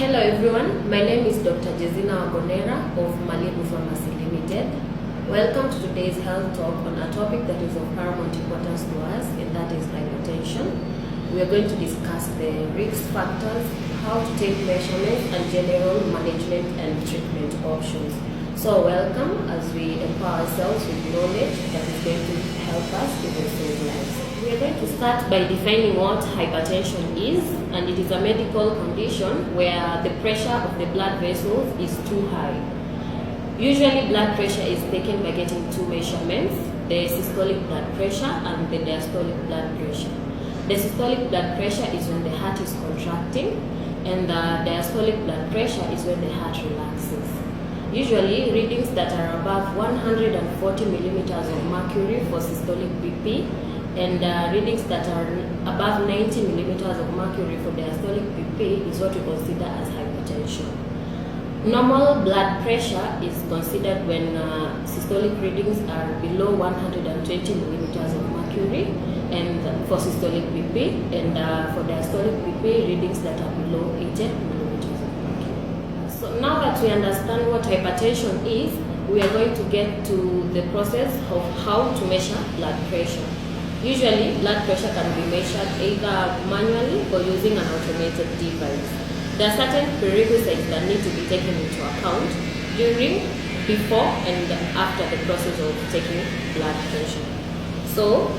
Hello everyone, my name is Dr. Jezina Agonera of Malibu Pharmacy Limited. Welcome to today's health talk on a topic that is of paramount importance to us, and that is hypertension. We are going to discuss the risk factors, how to take measurements, and general management and treatment options. So welcome as we empower ourselves with knowledge that is going to help us even save lives. We are going to start by defining what hypertension is, and it is a medical condition where the pressure of the blood vessels is too high. Usually blood pressure is taken by getting two measurements, the systolic blood pressure and the diastolic blood pressure. The systolic blood pressure is when the heart is contracting, and the diastolic blood pressure is when the heart relaxes. Usually, readings that are above 140 millimeters of mercury for systolic BP and readings that are above 90 millimeters of mercury for diastolic BP is what we consider as hypertension. Normal blood pressure is considered when systolic readings are below 120 millimeters of mercury and for systolic BP, and for diastolic BP readings that are below 80 millimeters of mercury. So now that we understand what hypertension is, we are going to get to the process of how to measure blood pressure. Usually, blood pressure can be measured either manually or using an automated device. There are certain prerequisites that need to be taken into account during, before, and after the process of taking blood pressure. So,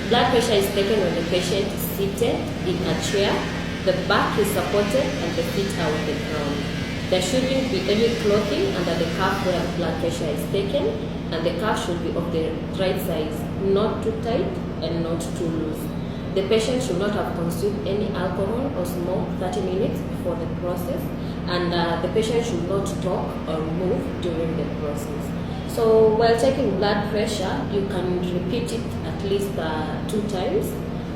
blood pressure is taken when the patient is seated in a chair, the back is supported, and the feet are on the ground. There shouldn't be any clothing under the cuff where blood pressure is taken, and the cuff should be of the right size, not too tight and not too loose. The patient should not have consumed any alcohol or smoke 30 minutes before the process, and the patient should not talk or move during the process. So while taking blood pressure, you can repeat it at least 2 times,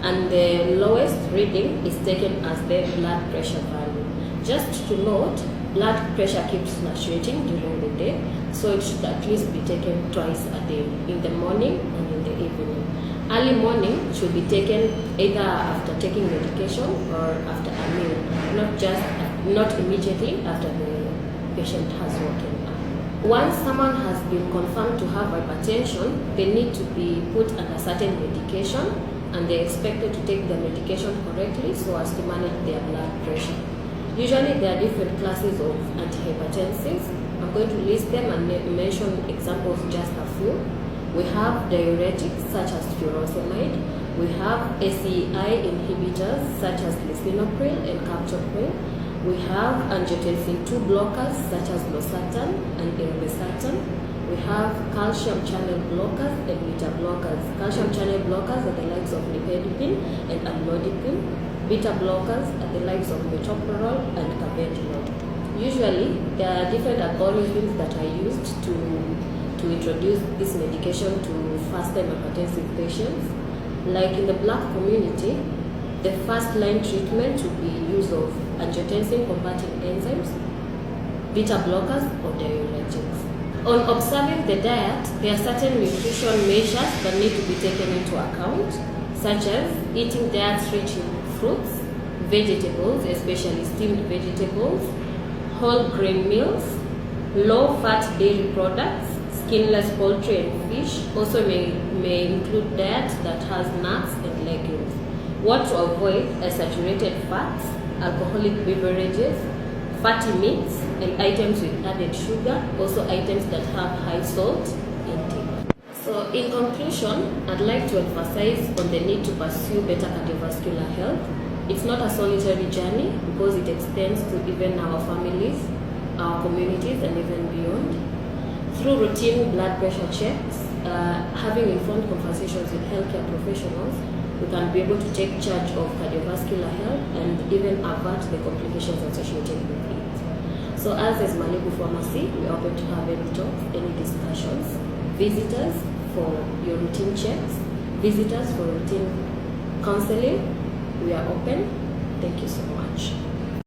and the lowest reading is taken as the blood pressure value. Just to note, blood pressure keeps fluctuating during the day, so it should at least be taken twice a day, in the morning and in the evening. Early morning should be taken either after taking medication or after a meal, not immediately after the patient has woken up. Once someone has been confirmed to have hypertension, they need to be put under certain medication, and they're expected to take the medication correctly so as to manage their blood pressure. Usually there are different classes of antihypertensives. I'm going to list them and mention examples, just a few. We have diuretics such as furosemide. We have ACEI inhibitors such as lisinopril and captopril. We have angiotensin II blockers such as losartan and irbesartan. We have calcium channel blockers and beta blockers. Calcium channel blockers are the likes of nifedipine and amlodipine. Beta blockers are the likes of metoprolol and carvedilol. Usually, there are different algorithms that are used to introduce this medication to first-time hypertensive patients. Like in the Black community, the first-line treatment would be use of angiotensin-converting enzymes, beta blockers, or diuretics. On observing the diet, there are certain nutrition measures that need to be taken into account, such as eating diets rich in fruits, vegetables, especially steamed vegetables, whole grain meals, low-fat dairy products, skinless poultry and fish. Also may include diet that has nuts and legumes. What to avoid are saturated fats, alcoholic beverages, fatty meats, and items with added sugar, also items that have high salt intake. So in conclusion, I'd like to emphasize on the need to pursue better cardiovascular health. It's not a solitary journey because it extends to even our families, our communities, and even beyond. Through routine blood pressure checks, having informed conversations with healthcare professionals, we can be able to take charge of cardiovascular health and even avert the complications associated with it. So as is Malibu Pharmacy, we are open to have any talks, any discussions. Visitors for your routine checks, visitors for routine counseling, we are open. Thank you so much.